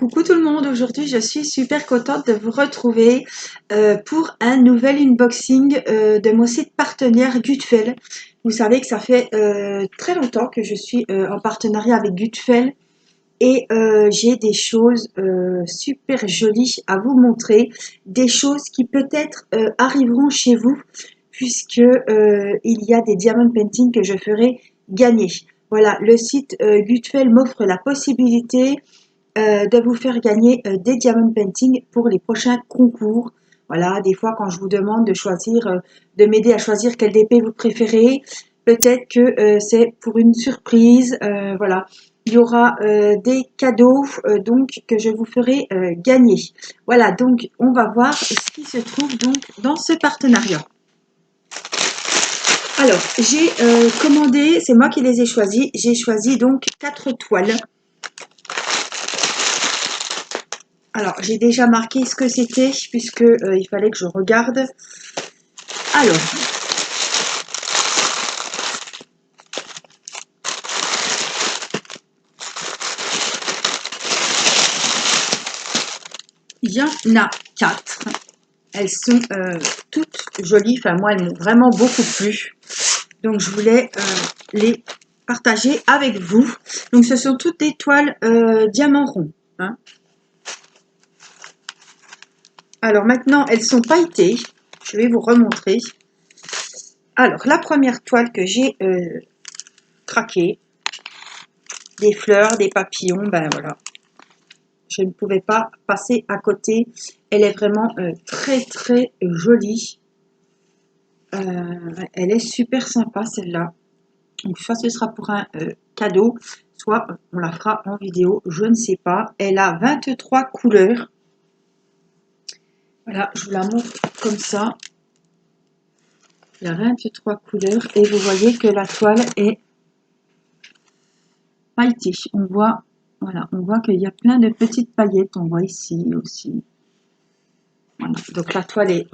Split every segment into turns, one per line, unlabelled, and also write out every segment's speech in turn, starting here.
Coucou tout le monde, aujourd'hui je suis super contente de vous retrouver pour un nouvel unboxing de mon site partenaire Gutfel. Vous savez que ça fait très longtemps que je suis en partenariat avec Gutfel et j'ai des choses super jolies à vous montrer, des choses qui peut-être arriveront chez vous puisque il y a des diamond painting que je ferai gagner. Voilà, le site Gutfel m'offre la possibilité de vous faire gagner des diamond painting pour les prochains concours. Voilà, des fois quand je vous demande de choisir, de m'aider à choisir quel DP vous préférez, peut-être que c'est pour une surprise. Voilà, il y aura des cadeaux donc que je vous ferai gagner. Voilà, donc on va voir ce qui se trouve donc dans ce partenariat. Alors, j'ai commandé, c'est moi qui les ai choisis. J'ai choisi donc 4 toiles. Alors, j'ai déjà marqué ce que c'était, puisque il fallait que je regarde. Alors, il y en a 4. Elles sont toutes jolies. Enfin, moi, elles m'ont vraiment beaucoup plu. Donc, je voulais les partager avec vous. Donc, ce sont toutes des toiles diamant rond. Hein. Alors, maintenant, elles sont pailletées. Je vais vous remontrer. Alors, la première toile que j'ai craquée, des fleurs, des papillons, ben voilà. Je ne pouvais pas passer à côté. Elle est vraiment très très jolie. Elle est super sympa celle-là. Donc soit ce sera pour un cadeau, soit on la fera en vidéo, je ne sais pas. Elle a 23 couleurs. Voilà, je vous la montre comme ça. Il y a 23 couleurs et vous voyez que la toile est pailletée. On voit, voilà, on voit qu'il y a plein de petites paillettes. On voit ici aussi. Voilà, donc la toile est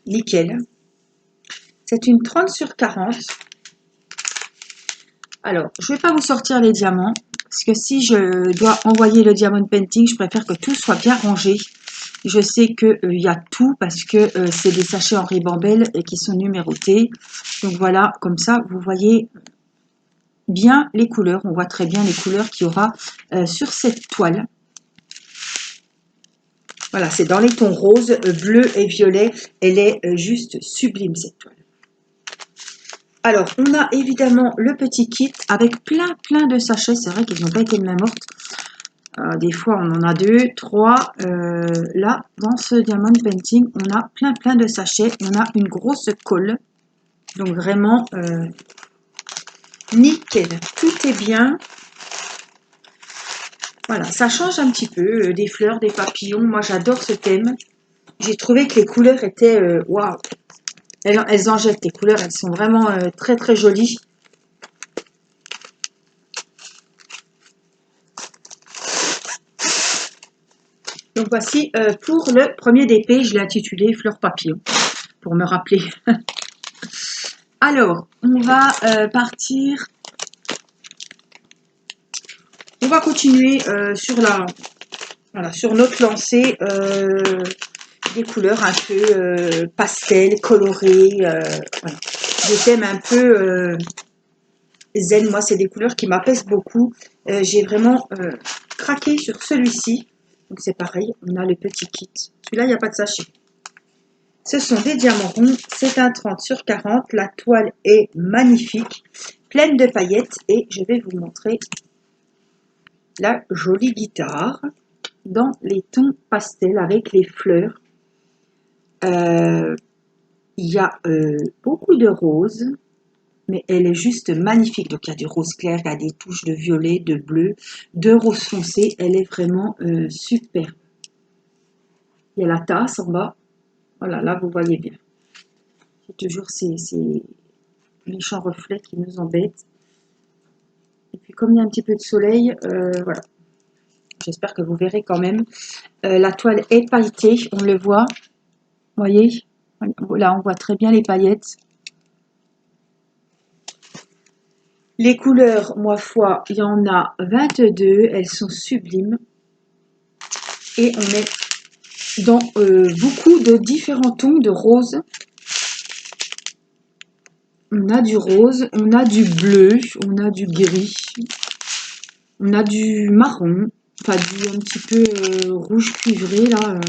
nickel. C'est une 30 sur 40. Alors, je ne vais pas vous sortir les diamants, parce que si je dois envoyer le diamond painting, je préfère que tout soit bien rangé. Je sais qu'il y a tout, parce que c'est des sachets en ribambelle et qui sont numérotés. Donc voilà, comme ça, vous voyez bien les couleurs. On voit très bien les couleurs qu'il y aura sur cette toile. Voilà, c'est dans les tons roses, bleu et violet. Elle est juste sublime, cette toile. Alors, on a évidemment le petit kit avec plein de sachets. C'est vrai qu'ils n'ont pas été de main morte. Des fois, on en a 2, 3. Là, dans ce diamond painting, on a plein de sachets. On a une grosse colle. Donc, vraiment, nickel. Tout est bien. Voilà, ça change un petit peu. Des fleurs, des papillons. Moi, j'adore ce thème. J'ai trouvé que les couleurs étaient... waouh! Elles en jettent, les couleurs. Elles sont vraiment très jolies. Donc voici pour le premier DP, je l'ai intitulé Fleurs papillon pour me rappeler. Alors, on va partir. On va continuer sur notre lancée des couleurs un peu pastel, colorées. Voilà. Des thèmes un peu zen. Moi, c'est des couleurs qui m'apaisent beaucoup. J'ai vraiment craqué sur celui-ci. Donc c'est pareil, on a le petit kit. Celui-là, il n'y a pas de sachet. Ce sont des diamants ronds, c'est un 30 sur 40. La toile est magnifique, pleine de paillettes. Et je vais vous montrer la jolie guitare dans les tons pastels avec les fleurs. Il y a beaucoup de roses, mais elle est juste magnifique. Donc il y a du rose clair, il y a des touches de violet, de bleu, de rose foncé. Elle est vraiment superbe. Il y a la tasse en bas. Voilà, là vous voyez bien. C'est toujours ces méchants reflets qui nous embêtent. Et puis comme il y a un petit peu de soleil, voilà. J'espère que vous verrez quand même. La toile est pailletée, on le voit. Vous voyez? Là, on voit très bien les paillettes. Les couleurs, moi foi, il y en a 22. Elles sont sublimes. Et on est dans beaucoup de différents tons de rose. On a du rose, on a du bleu, on a du gris, on a du marron, enfin du un petit peu rouge cuivré là.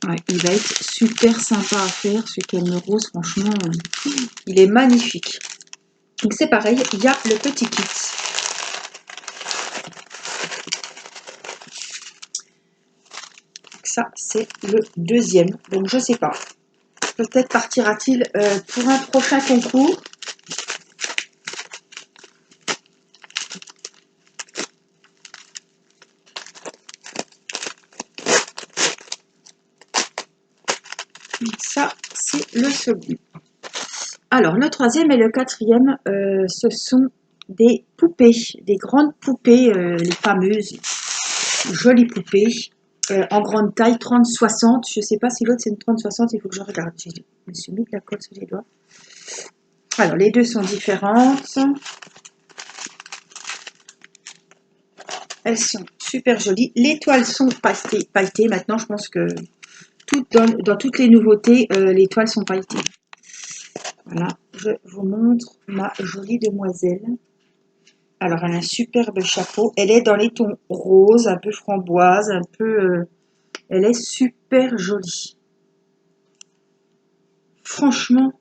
Ouais, il va être super sympa à faire, ce Camel Rose, franchement, il est magnifique. Donc c'est pareil, il y a le petit kit. Donc ça, c'est le deuxième. Donc je sais pas. Peut-être partira-t-il pour un prochain concours. Ça, c'est le second. Alors, le troisième et le quatrième, ce sont des poupées, des grandes poupées, les fameuses jolies poupées, en grande taille, 30-60. Je ne sais pas si l'autre c'est une 30-60, il faut que je regarde. Je me suis mis de la colle sur les doigts. Alors, les deux sont différentes. Elles sont super jolies. Les toiles sont pailletées. Maintenant, je pense que dans toutes les nouveautés, les toiles sont pailletées. Voilà, je vous montre ma jolie demoiselle. Alors, elle a un superbe chapeau. Elle est dans les tons roses, un peu framboise, un peu... elle est super jolie. Franchement,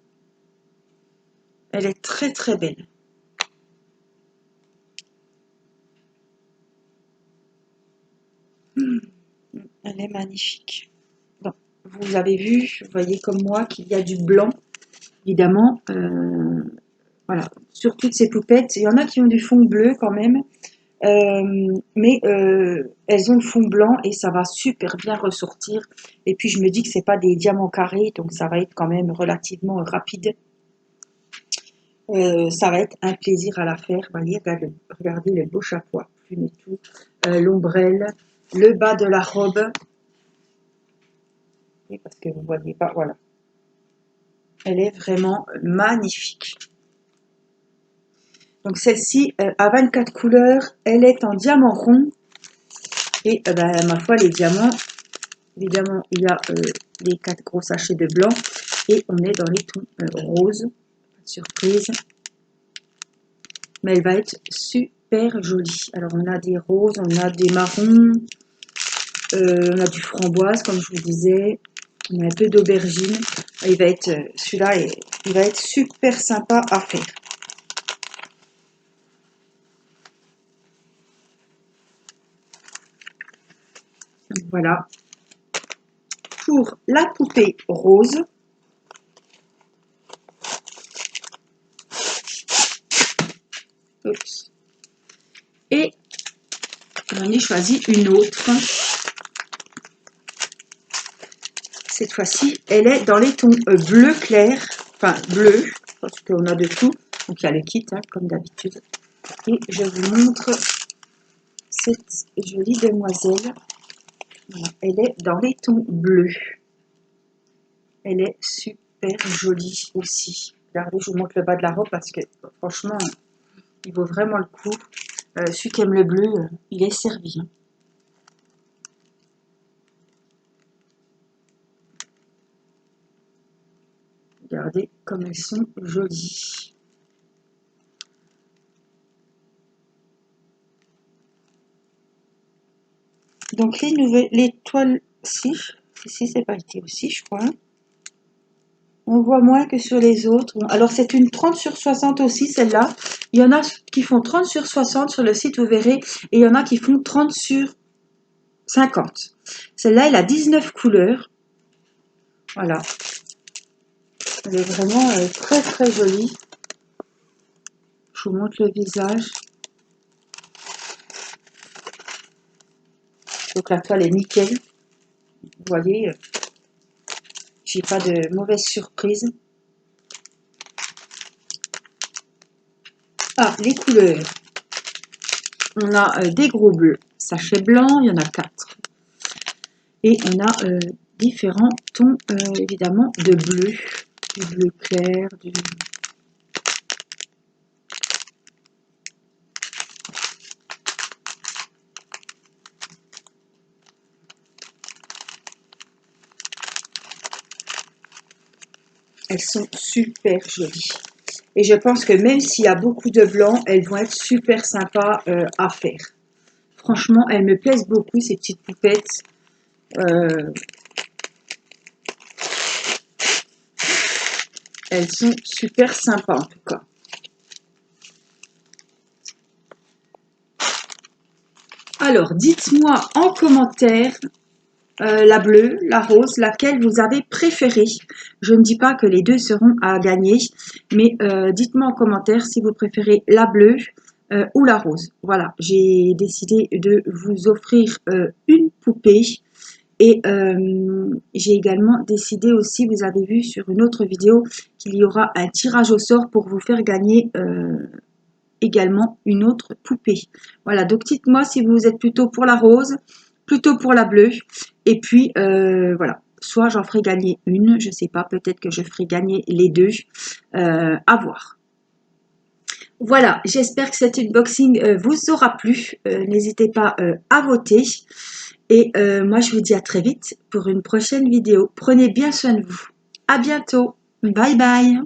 elle est très très belle. Elle est magnifique. Donc, vous avez vu, vous voyez comme moi qu'il y a du blanc, évidemment. Voilà, sur toutes ces poupettes. Il y en a qui ont du fond bleu quand même. Mais elles ont le fond blanc et ça va super bien ressortir. Et puis je me dis que c'est pas des diamants carrés, donc ça va être quand même relativement rapide. Ça va être un plaisir à la faire. Voyez, regardez le beau chapeau à plumes et tout, l'ombrelle, le bas de la robe. Et parce que vous voyez pas, voilà. Elle est vraiment magnifique. Donc celle-ci, à 24 couleurs, elle est en diamant rond. Et ma foi, les diamants, évidemment, il y a les 4 gros sachets de blanc. Et on est dans les tons roses. Pas de surprise. Mais elle va être super jolie. Alors, on a des roses, on a des marrons, on a du framboise, comme je vous disais. On a un peu d'aubergine. Il va être, celui-là, il va être super sympa à faire. Donc, voilà. Pour la poupée rose, oups. Et j'en ai choisi une autre. Cette fois-ci, elle est dans les tons bleu clair, enfin bleu, parce qu'on a de tout. Donc il y a le kit, hein, comme d'habitude. Et je vous montre cette jolie demoiselle. Voilà, elle est dans les tons bleus. Elle est super jolie aussi. Regardez, je vous montre le bas de la robe parce que franchement, il vaut vraiment le coup. Celui qui aime le bleu, il est servi. Hein. Regardez comme elles sont jolies. Donc les toiles, si c'est pailleté aussi, je crois. On voit moins que sur les autres. Bon, alors c'est une 30/60 aussi, celle-là. Il y en a qui font 30/60 sur le site, vous verrez. Et il y en a qui font 30/50. Celle-là, elle a 19 couleurs. Voilà. Elle est vraiment très très jolie. Je vous montre le visage. Donc la toile est nickel. Vous voyez, j'ai pas de mauvaise surprise. Ah, les couleurs. On a des gros bleus, sachet blanc, il y en a 4. Et on a différents tons, évidemment, de bleu. Du bleu clair, du... elles sont super jolies. Et je pense que même s'il y a beaucoup de blanc, elles vont être super sympas à faire. Franchement, elles me plaisent beaucoup, ces petites poupettes. Elles sont super sympas en tout cas. Alors, dites-moi en commentaire la bleue, la rose, laquelle vous avez préférée. Je ne dis pas que les deux seront à gagner, mais dites-moi en commentaire si vous préférez la bleue ou la rose. Voilà, j'ai décidé de vous offrir une poupée. Et j'ai également décidé aussi, vous avez vu sur une autre vidéo, qu'il y aura un tirage au sort pour vous faire gagner également une autre poupée. Voilà, donc dites-moi si vous êtes plutôt pour la rose, plutôt pour la bleue. Et puis, voilà, soit j'en ferai gagner une, je ne sais pas, peut-être que je ferai gagner les deux, à voir. Voilà, j'espère que cet unboxing vous aura plu. N'hésitez pas à voter. Et moi, je vous dis à très vite pour une prochaine vidéo. Prenez bien soin de vous. À bientôt. Bye bye.